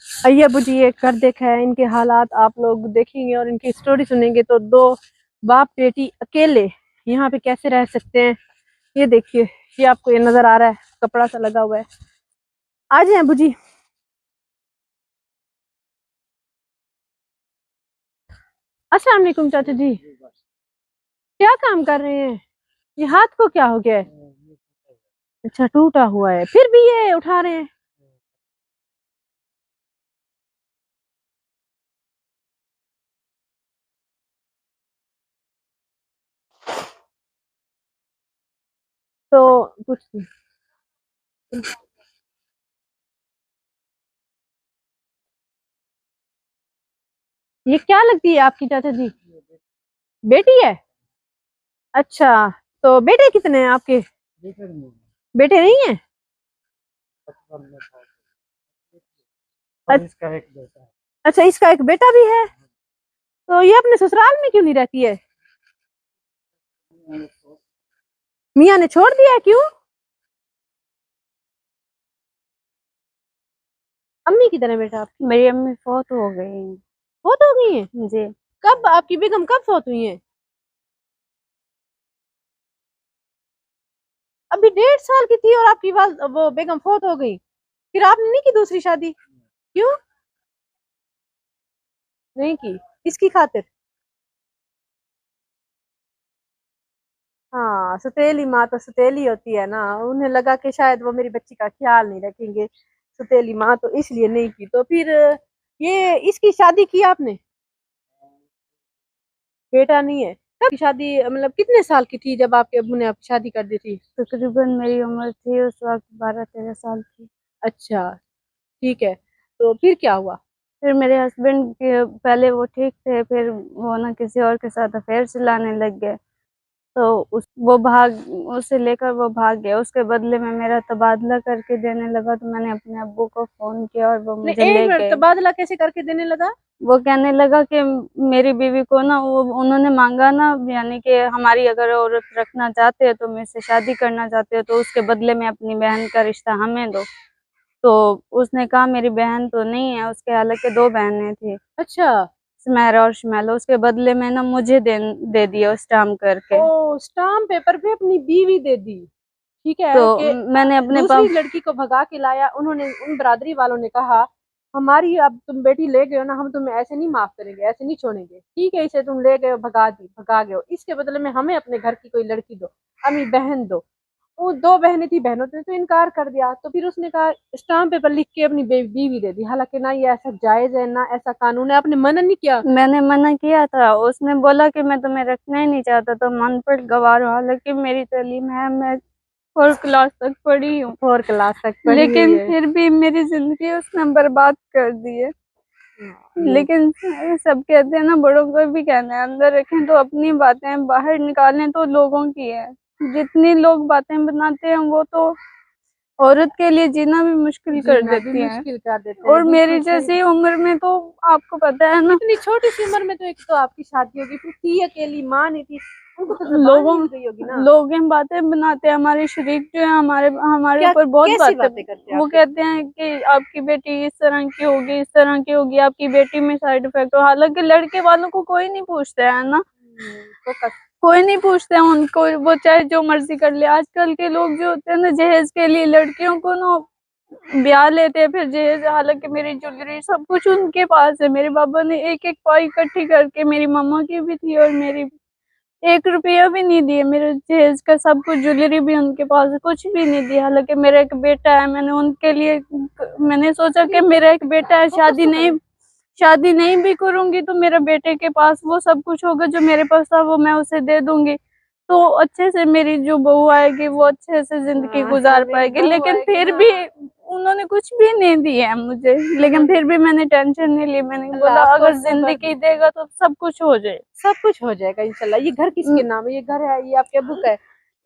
अय्या बुजी ये कर देखा है, इनके हालात आप लोग देखेंगे और इनकी स्टोरी सुनेंगे तो दो बाप बेटी अकेले यहाँ पे कैसे रह सकते हैं। ये देखिए, ये आपको ये नजर आ रहा है, कपड़ा सा लगा हुआ है। आ जाए बुजी। अस्सलाम वालेकुम चाचा जी, क्या काम कर रहे हैं? ये हाथ को क्या हो गया है? अच्छा, टूटा हुआ है, फिर भी ये उठा रहे हैं। तो कुछ नहीं। ये क्या लगती है आपकी चाचा जी? बेटी है? अच्छा, तो बेटे कितने हैं आपके? बेटे नहीं है? इसका एक बेटा है। अच्छा, इसका एक बेटा भी है। तो ये अपने ससुराल में क्यों नहीं रहती है? मियाँ ने छोड़ दिया है, क्यों? अम्मी किधर है बेटा आपकी? मेरी अम्मी फौत हो गई। फौत हो गई है जी। कब? आपकी बेगम कब फौत हुई है? अभी 1.5 साल की थी और आपकी वो बेगम फौत हो गई। फिर आपने नहीं की दूसरी शादी? क्यों नहीं की? किसकी खातिर? हाँ, सतीली माँ तो सतीली होती है ना, उन्हें लगा कि शायद वो मेरी बच्ची का ख्याल नहीं रखेंगे, सतीली माँ, तो इसलिए नहीं की। तो फिर ये इसकी शादी की आपने? बेटा नहीं है। कब की शादी, मतलब कितने साल की थी जब आपके अब्बू ने आपकी शादी कर दी थी? तकरीबन मेरी उम्र थी उस वक्त 12-13 साल की। अच्छा, ठीक है। तो फिर क्या हुआ? फिर मेरे हस्बैंड के पहले वो ठीक थे, फिर वो ना किसी और के साथ अफेयर चलाने लग गए। तो वो उसे लेकर वो भाग गया। उसके बदले में मेरा तबादला करके देने लगा। तो मैंने अपने अब्बू को फोन किया और वो मुझे एक ले मिनट, गए। तबादला कैसे करके देने लगा? वो कहने लगा कि मेरी बीवी को ना, वो उन्होंने मांगा ना, यानी कि हमारी अगर औरत रखना चाहते हैं तो मेरे से शादी करना चाहते हो तो उसके बदले में अपनी बहन का रिश्ता हमें दो। तो उसने कहा मेरी बहन तो नहीं है उसके, हालांकि 2 बहनें थी, अच्छा। सुमेरा और शमैला। उसके बदले में ना मुझे दे दिया स्टाम्प करके। ओ, स्टाम्प पेपर पे अपनी बीवी दे दी। ठीक तो है कि मैंने अपने दूसरी लड़की को भगा के लाया, उन्होंने उन बरादरी वालों ने कहा हमारी अब तुम बेटी ले गए हो ना, हम तुम्हें ऐसे नहीं माफ करेंगे, ऐसे नहीं छोड़ेंगे। ठीक है, इसे तुम ले गए हो, भगा गए हो, इसके बदले में हमें अपने घर की कोई लड़की दो, अम्मी बहन दो। वो 2 बहनें थी, बहनों ने तो इनकार कर दिया। तो फिर उसने कहा स्टाम्प पेपर लिख के अपनी बीवी दे दी, हालांकि ना ये ऐसा जायज है ना ऐसा कानून है। आपने मना नहीं किया? मैंने मना किया था। उसने बोला कि मैं तुम्हें रखना ही नहीं चाहता, तो मन पर गवार हो। हालांकि मेरी तालीम है, मैं 4 क्लास तक पढ़ी हूँ, 4 क्लास तक पढ़ी हुई लेकिन है। फिर भी मेरी जिंदगी उसने बर्बाद कर दी है। लेकिन सब कहते हैं ना, बड़ों को भी कहना है, अंदर रखें तो अपनी बातें, बाहर निकालें तो लोगों की है। जितनी लोग बातें बनाते हैं वो तो औरत के लिए जीना भी मुश्किल कर देती है। मुश्किल कर देते हैं, और मेरी बिल्कुल सही। जैसी उम्र में तो आपको पता है ना, इतनी छोटी सी उम्र में तो एक तो आपकी शादी होगी, फिर थी अकेली, माँ नहीं थी, उनको तो जबान लोगों मिल गई होगी ना। लोग इन बातें बनाते हैं। हमारे शरीक जो है हमारे हमारे क्या ऊपर बहुत कैसी बातें, बातें करते हैं वो आपके? कहते हैं कि आपकी बेटी इस तरह की होगी, इस तरह की होगी, आपकी बेटी में साइड इफेक्ट हो। हालांकि लड़के वालों को कोई नहीं पूछता है ना, तो कोई नहीं पूछते हैं उनको, वो चाहे जो मर्जी कर ले। आजकल के लोग जो होते हैं ना, जहेज के लिए लड़कियों को ना ब्याह लेते हैं, फिर जहेज। हालांकि मेरी ज्वेलरी सब कुछ उनके पास है। मेरे बाबा ने एक एक पाई इकट्ठी करके, मेरी मम्मा की भी थी और मेरी, 1 रुपया भी नहीं दिए। मेरे जहेज का सब कुछ, ज्वेलरी भी उनके पास है, कुछ भी नहीं दिया। हालांकि मेरा एक बेटा है, मैंने उनके लिए, मैंने सोचा कि मेरा एक बेटा है, शादी नहीं भी करूंगी तो मेरे बेटे के पास वो सब कुछ होगा जो मेरे पास था, वो मैं उसे दे दूंगी। तो अच्छे से मेरी जो बहू आएगी वो अच्छे से जिंदगी गुजार पाएगी। लेकिन फिर भी उन्होंने कुछ भी नहीं दिया है मुझे। लेकिन फिर भी मैंने टेंशन नहीं ली। मैंने बोला अगर जिंदगी देगा तो सब कुछ हो जाए। सब कुछ हो जाएगा इंशाल्लाह। ये घर किसके नाम है? ये घर है, ये आपके अब्बू का है?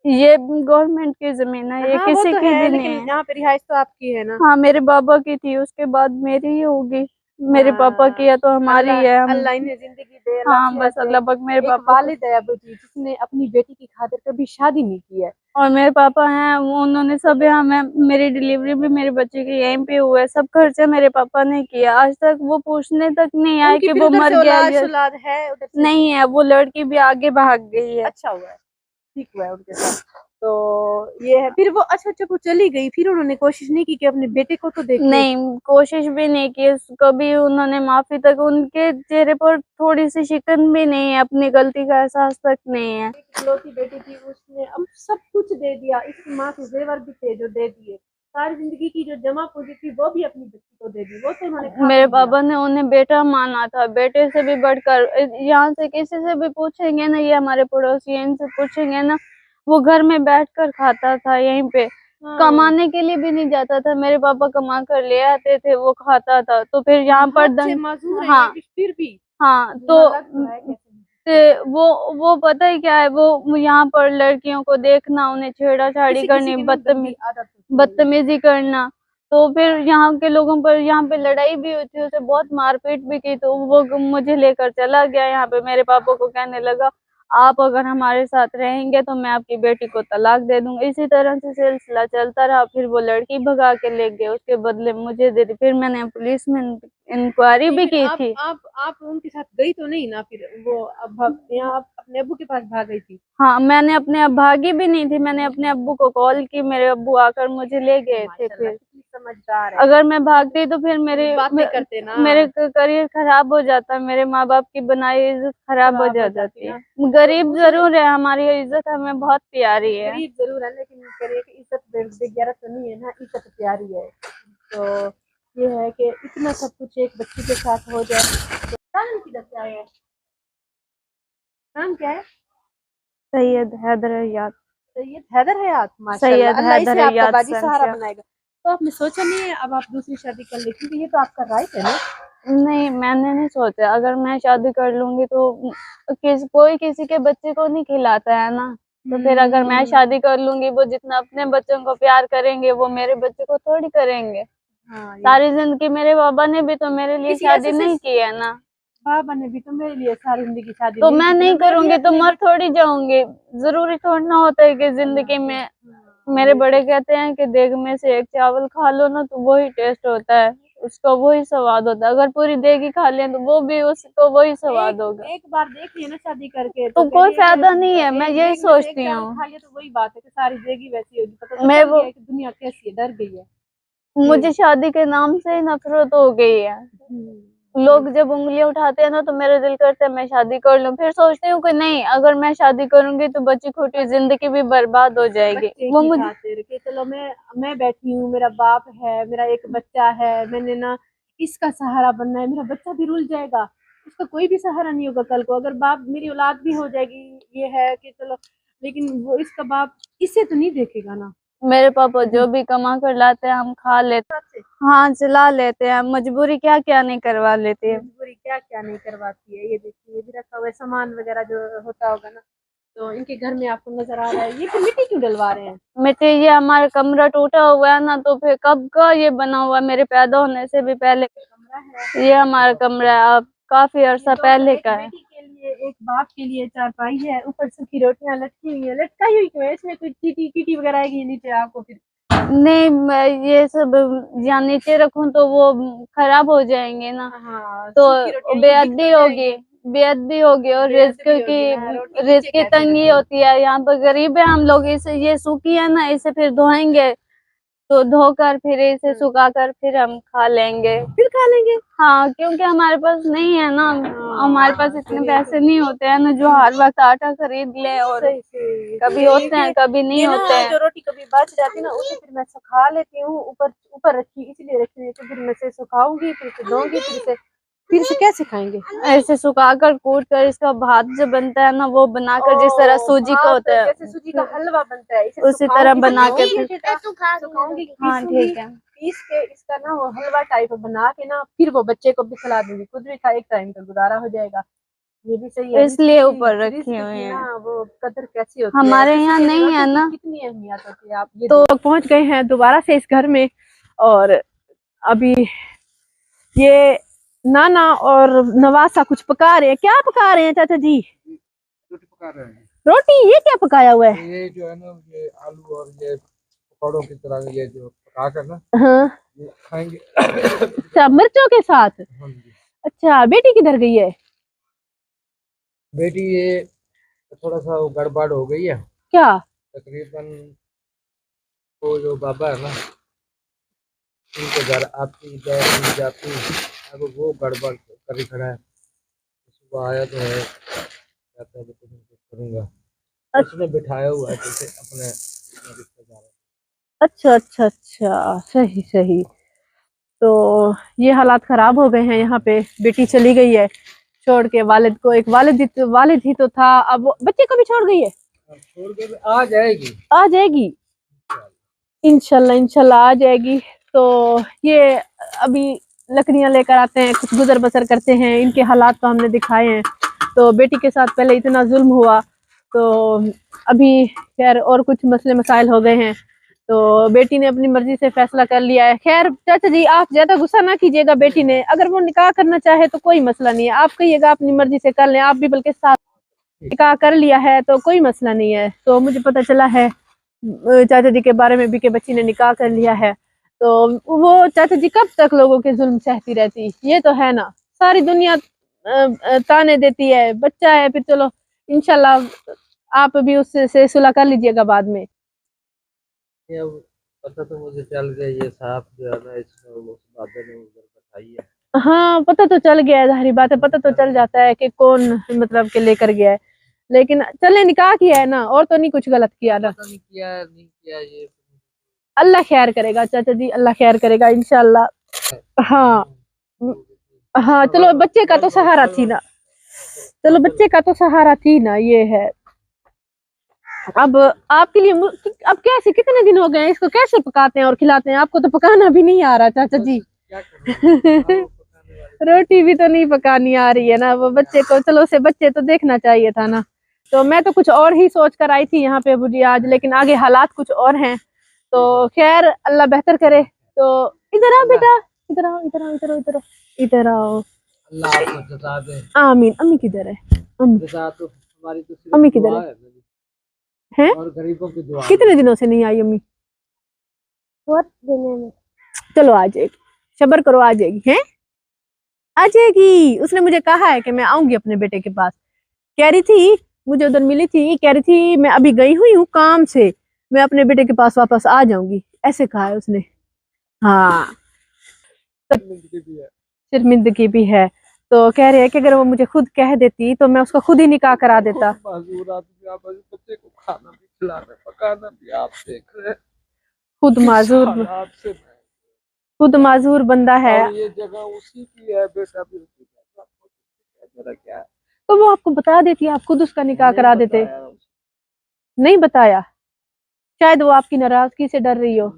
ये गवर्नमेंट की जमीन है, ये हाँ वो किसी तो की है, भी नहीं लेकिन है। यहाँ पे रिहाइश तो आपकी है ना। हाँ, मेरे बाबा की थी, उसके बाद मेरी ही होगी। मेरे पापा की है तो हमारी है। अल्लाह इन्हें जिंदगी दे, हाँ बस अल्लाह पाक मेरे एक पापा वालिद है अबू जी जिसने अपनी बेटी की खातिर कभी शादी नहीं की है। और मेरे पापा हैं उन्होंने सब यहाँ मैं मेरी डिलीवरी भी मेरे बच्चे की यहीं पे हुआ है, सब खर्चा मेरे पापा ने किया। आज तक वो पूछने तक नहीं आए कि वो मर गया औलाद है उधर से? नहीं है, वो लड़की भी आगे भाग गई है। अच्छा हुआ है, ठीक हुआ है उनके साथ। तो ये है, फिर वो अच्छा वो चली गई, फिर उन्होंने कोशिश नहीं की कि अपने बेटे को तो देखे? नहीं, कोशिश भी नहीं की कभी उन्होंने माफी तक, उनके चेहरे पर थोड़ी सी शिकन भी नहीं है, अपनी गलती का एहसास तक नहीं है। इकलौती बेटी थी, उसने अब सब कुछ दे दिया, इसकी माँ के जेवर भी थे जो दे दिए, सारी जिंदगी की जो जमा पूंजी थी वो भी अपनी बच्ची को दे दी, वो तो उन्होंने मेरे पापा ने उन्हें बेटा माना था, बेटे से भी बढ़कर। यहाँ से किसी से भी पूछेंगे ना, ये हमारे पड़ोसी हैं, इनसे पूछेंगे ना, वो घर में बैठकर खाता था यहीं पे। हाँ। कमाने के लिए भी नहीं जाता था, मेरे पापा कमा कर ले आते थे, वो खाता था। तो फिर यहाँ पर हाँ फिर भी हाँ तो वो पता है क्या है, वो यहाँ पर लड़कियों को देखना, उन्हें छेड़ाछाड़ी करनी, बदतमीजी करना। तो फिर यहाँ के लोगों पर, यहाँ पे लड़ाई भी हुई थी, उसे बहुत मारपीट भी की। तो वो मुझे लेकर चला गया यहाँ पे, मेरे पापा को कहने लगा आप अगर हमारे साथ रहेंगे तो मैं आपकी बेटी को तलाक दे दूंगा। इसी तरह से सिलसिला चलता रहा। फिर वो लड़की भगा के ले गए, उसके बदले मुझे दे दी। फिर मैंने पुलिस में इंक्वायरी भी की थी। आप उनके साथ गई तो नहीं ना? फिर वो अब यहाँ अपने अब्बू के पास भाग गई थी? हाँ, मैंने अपने भागी भी नहीं थी, मैंने अपने अब्बू को कॉल की, मेरे अब्बू आकर मुझे ले गए थे। फिर समझदार है। अगर मैं भागती तो फिर मेरे करते ना, मेरे करियर खराब हो जाता, मेरे माँ बाप की बनाई इज्जत खराब हो जाती है। गरीब जरूर है, हमारी इज्जत हमें बहुत प्यारी है। गरीब जरूर है लेकिन करियर की इज्जत बेगैरत तो नहीं है ना, इज्जत प्यारी है। तो ये है कि इतना सब कुछ एक बच्ची के साथ हो जाए। तो नाम किधर से आया है? नाम क्या है? सैयद हैदर हयात। सैयद हैदर हयात, माशाल्लाह, अल्लाह इसे आपका बाजी सहारा संख्या। बनाएगा। तो आपने सोचा नहीं है अब आप दूसरी शादी कर ले? क्योंकि ये तो आपका राइट है ना। नहीं, मैंने नहीं सोचा। अगर मैं शादी कर लूंगी तो कोई किसी के बच्चे को नहीं खिलाता है ना। तो फिर अगर मैं शादी कर लूंगी, वो जितना अपने बच्चों को प्यार करेंगे वो मेरे बच्चे को थोड़ी करेंगे। हाँ, सारी जिंदगी मेरे बाबा ने भी तो मेरे लिए शादी नहीं की है ना। बाबा ने भी तो मेरे लिए सारी जिंदगी शादी तो मैं नहीं करूंगी तो मर थोड़ी जाऊंगी। जरूरी थोड़ी ना होता है कि जिंदगी में, मेरे बड़े कहते हैं कि देग में से एक चावल खा लो ना तो वही टेस्ट होता है, उसको वही स्वाद होता है। अगर पूरी देगी खा लें तो वो भी उसको वही स्वाद होगा। एक बार देख लिया ना शादी करके तो कोई फायदा नहीं है, मैं यही सोचती हूँ। खा लिया तो वही बात है कि सारी देगी वैसी होगी। पता मैं वो दुनिया कैसी है, डर गई है। मुझे शादी के नाम से ही नफरत हो गई है। लोग जब उंगलियां उठाते हैं ना तो मेरा दिल करता है मैं शादी कर लूं। फिर सोचती हूँ कि नहीं, अगर मैं शादी करूंगी तो बच्ची खोटी जिंदगी भी बर्बाद हो जाएगी। वो मुझे कि चलो मैं बैठी हूँ, मेरा बाप है, मेरा एक बच्चा है, मैंने ना इसका सहारा बनना है, मेरा बच्चा भी रुल जाएगा, उसका कोई भी सहारा नहीं होगा कल को। अगर बाप, मेरी औलाद भी हो जाएगी, ये है कि चलो, लेकिन वो इसका बाप इसे तो नहीं देखेगा ना। मेरे पापा जो भी कमा कर लाते हैं हम खा लेते हैं, हाँ चला लेते हैं। मजबूरी क्या क्या नहीं करवा लेते हैं। मजबूरी क्या क्या नहीं करवाती है। ये देखिए, ये भी रखा हुआ है सामान वगैरह जो होता होगा ना। तो इनके घर में आपको नजर आ रहा है, ये मिट्टी क्यों डलवा रहे हैं? मिट्टी, ये हमारा कमरा टूटा हुआ है ना, तो फिर कब का ये बना हुआ, मेरे पैदा होने से भी पहले कमरा है। ये हमारा कमरा है, अब काफी अरसा पहले का है। एक बाप के लिए चारपाई है, ऊपर सूखी रोटियां लटकी हुई है। लटकाई हुई क्यों है? इसमें कोई चीटी वगैरह आएगी नीचे आपको? फिर नहीं, ये सब यहाँ नीचे रखूं तो वो खराब हो जाएंगे ना। हाँ, तो बेअदबी होगी और रिस्क की तंगी होती है। यहाँ पर गरीब है हम लोग, इसे ये सूखी है ना, इसे फिर धोएंगे तो धोकर फिर इसे सुखाकर फिर हम खा लेंगे। हाँ, क्योंकि हमारे पास नहीं है ना, हमारे पास इतने पैसे नहीं होते हैं ना जो हर वक्त आटा खरीद ले। और कभी होते हैं कभी नहीं होते हैं। जो रोटी कभी बच जाती ना, उसे फिर मैं सुखा लेती हूँ। ऊपर रखी इसलिए रखी हुई, फिर मैं इसे सुखाऊंगी, फिर इसे धोऊंगी, फिर से कैसे खाएंगे? ऐसे सुखाकर कूट कर इसका भात जो बनता है ना, वो बनाकर जिस तरह सूजी का होता है, जैसे सूजी का हलवा बनता है, उसी तरह बना के सुखाऊंगी, हाँ ठीक है, पीस के इसका ना वो हलवा टाइप बना के ना, फिर वो बच्चे को भी खिला दूंगी, खुद भी खा, एक टाइम का गुजारा हो जाएगा। ये भी सही है, इसलिए ऊपर रखी हुई है। वो कदर कैसी होती है हमारे यहाँ नहीं है ना, कितनी अहमियत होती है। आप ये तो पहुंच गए हैं दोबारा से इस घर में, और अभी ये नाना और नवासा कुछ पका रहे हैं। क्या पका रहे हैं चाचा जी? रोटी पका रहे हैं। रोटी? ये क्या पकाया हुआ है? ये जो है ना, ये आलू और ये पकौड़ों की तरह ये जो पका कर ना हाँ, ये खाएंगे। अच्छा, मिर्चों के साथ। हाँ जी। अच्छा, बेटी किधर गई है? बेटी ये थोड़ा सा वो गड़बड़ हो गई है क्या? तकरीबन। वो जो बाबा है ना, उनके घर आती जाती, अब वो गड़बड़ करी खड़ा है। सुबह आया तो है, कहता है कि कुछ करूँगा। उसने बिठाया हुआ है जैसे अपने रिश्तेदार। अच्छा अच्छा अच्छा, सही सही। तो ये हालात खराब हो गए हैं यहाँ पे। बेटी चली गई है छोड़ के वालिद को। एक वालिद ही तो था, अब वो बच्चे को भी छोड़ गई है। छोड़ के आ जाएगी। आ जाएगी इंशाल्लाह, इंशाल्लाह आ जाएगी। तो ये अभी लकड़ियां लेकर आते हैं, कुछ गुजर बसर करते हैं। इनके हालात तो हमने दिखाए हैं। तो बेटी के साथ पहले इतना जुल्म हुआ, तो अभी खैर और कुछ मसले मसाइल हो गए हैं। तो बेटी ने अपनी मर्जी से फैसला कर लिया है। खैर चाचा जी, आप ज्यादा गुस्सा ना कीजिएगा। बेटी ने अगर वो निकाह करना चाहे तो कोई मसला नहीं है, आप कहिएगा अपनी मर्जी से कर लें। आप भी बल्कि साथ निकाह कर लिया है तो कोई मसला नहीं है। तो मुझे पता चला है चाचा जी के बारे में भी कि बच्ची ने निकाह कर लिया है। तो वो चाचा जी कब तक लोगों के जुल्म सहती रहती? ये तो है ना, सारी दुनिया ताने देती है। बच्चा है, फिर चलो इंशाल्लाह आप भी उससे सुलह कर लीजिएगा बाद में। ये अब पता तो मुझे चल गया, ये साहब जो है ना, इसमें वो बातें ने उधर बताई है। हाँ, पता तो चल गया है, जाहिर बात है, पता तो चल जाता है कि कौन मतलब के लेकर गया है। लेकिन चले निकाह किया है ना, और तो नहीं कुछ गलत किया ना। पता नहीं किया है, नहीं किया ये। अल्लाह खैर करेगा चाचा जी, अल्लाह खैर करेगा इंशाल्लाह। हाँ हाँ, चलो बच्चे का तो सहारा थी ना, चलो बच्चे का तो सहारा थी ना, ये है। अब आपके लिए अब कैसे, कितने दिन हो गए हैं इसको, कैसे पकाते हैं और खिलाते हैं? आपको तो पकाना भी नहीं आ रहा चाचा जी। क्या करूं? रोटी भी तो नहीं पकानी आ रही है ना वो बच्चे को। चलो उसे बच्चे तो देखना चाहिए था ना। तो मैं तो कुछ और ही सोच कर आई थी यहाँ पे अबू जी आज, लेकिन आगे हालात कुछ और हैं। तो खैर अल्लाह बेहतर करे। तो इधर आओ बेटा, इधर आओ, इधर आओ, इधर आओ, इधर आओ, इधर आओ। अल्लाह आपको जज़ा दे। आमीन। अम्मी किधर है? अम्मी, जज़ा तो हमारी तो सिर्फ अम्मी किधर दुआ है? है हैं? और गरीबों की दुआ। कितने दिनों से नहीं आई अम्मी? बहुत दिनों में। चलो आ जाएगी, सब्र करो, आ जाएगी। हैं? आ जाएगी। उसने मुझे कहा है कि मैं आऊंगी अपने बेटे के पास। कह रही थी, मुझे उधर मिली थी, कह रही थी मैं अभी गई हुई हूँ काम से, मैं अपने बेटे के पास वापस आ जाऊंगी, ऐसे कहा है उसने। हाँ, शर्मिंदगी भी है। तो कह रहे हैं कि अगर वो मुझे खुद कह देती तो मैं उसका खुद ही निकाह करा देता। बच्चे को खाना भी खिलाना पकाना भी आप देख रहे हैं। खुद माजूर बंदा है। और ये जगह उसी की है, बेटा भी उसी का। मेरा क्या है? तो वो आपको बता देती, आप खुद उसका निकाह करा देते। नहीं बताया, शायद वो आपकी नाराजगी से डर रही हो।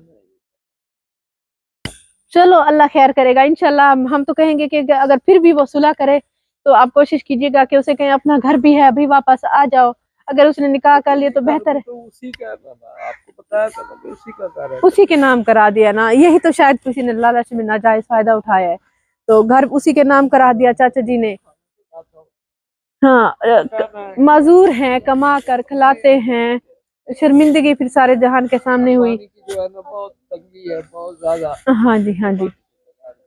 चलो अल्लाह खैर करेगा इंशाल्लाह। हम तो कहेंगे कि अगर फिर भी वो सुलह करे तो आप कोशिश कीजिएगा कि उसे कहें अपना घर भी है, अभी वापस आ जाओ। अगर उसने निकाह कर लिया तो बेहतर है। तो उसी का आपको बताया था ना, उसी का घर है। उसी के नाम करा दिया ना, यही तो शायद किसी ने लालच में नाजायज फायदा उठाया है, तो घर उसी के नाम करा दिया चाचा जी ने। हाँ, मजूर हैं, कमा कर खिलाते हैं, शर्मिंदगी फिर सारे जहान के सामने हुई। जो है ना, बहुत तंगी है, बहुत ज्यादा। हाँ जी, हाँ जी।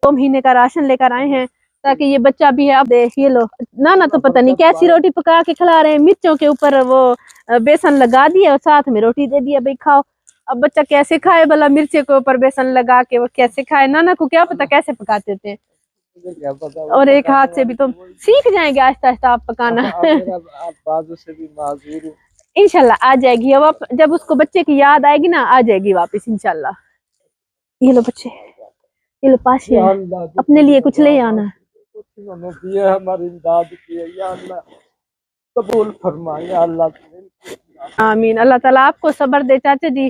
2 महीने का राशन लेकर आए हैं ताकि ये बच्चा भी है। अब देख ये लो, ना तो पता नहीं कैसी रोटी पका के खिला रहे हैं। मिर्चों के ऊपर वो बेसन लगा दिया और साथ में रोटी दे दिया, भाई खाओ। अब बच्चा कैसे खाए भला, मिर्चे के ऊपर बेसन लगा के वो कैसे खाए? नाना को क्या पता कैसे पकाते थे। और एक हाथ से भी तो सीख जाएंगे आहिस्ता आहिस्ता आप पकाना। आप बाजू से भी माजूर हो। इंशाल्लाह आ जाएगी। अब जब उसको बच्चे की याद आएगी ना, आ जाएगी वापस इंशाल्लाह। ये लो बच्चे, ये लो पास ही है, अपने लिए कुछ ले आना। हमारी इमदाद की है या अल्लाह, कबूल फरमा या अल्लाह। आमीन। अल्लाह ताला आपको सब्र दे चाचा जी।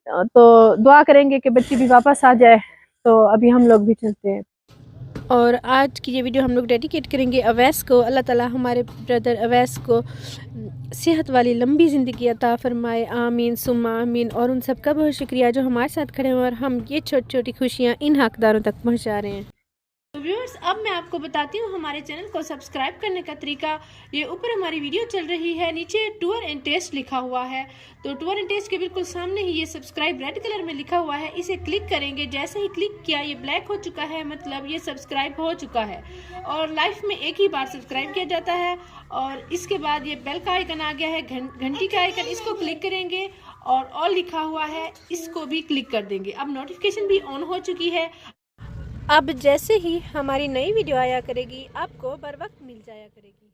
तो दुआ करेंगे कि बच्ची भी वापस आ जाए। तो अभी हम लोग भी चलते हैं और आज की ये वीडियो हम लोग डेडिकेट करेंगे अवैस को। अल्लाह ताला हमारे ब्रदर अवैस को सेहत वाली लंबी ज़िंदगी अता फरमाए, आमीन सुम्मा आमीन। और उन सब का बहुत शुक्रिया जो हमारे साथ खड़े हैं और हम ये छोटी छोटी खुशियाँ इन हकदारों तक पहुँचा रहे हैं। तो व्यूअर्स, अब मैं आपको बताती हूँ हमारे चैनल को सब्सक्राइब करने का तरीका। ये ऊपर हमारी वीडियो चल रही है, नीचे टूर एंड टेस्ट लिखा हुआ है। तो टूर एंड टेस्ट के बिल्कुल सामने ही ये सब्सक्राइब रेड कलर में लिखा हुआ है, इसे क्लिक करेंगे। जैसे ही क्लिक किया ये ब्लैक हो चुका है, मतलब ये सब्सक्राइब हो चुका है। और लाइफ में एक ही बार सब्सक्राइब किया जाता है। और इसके बाद ये बेल का आइकन आ गया है, घंटी का आइकन, इसको क्लिक करेंगे और ऑल लिखा हुआ है, इसको भी क्लिक कर देंगे। अब नोटिफिकेशन भी ऑन हो चुकी है। अब जैसे ही हमारी नई वीडियो आया करेगी आपको बर वक्त मिल जाया करेगी।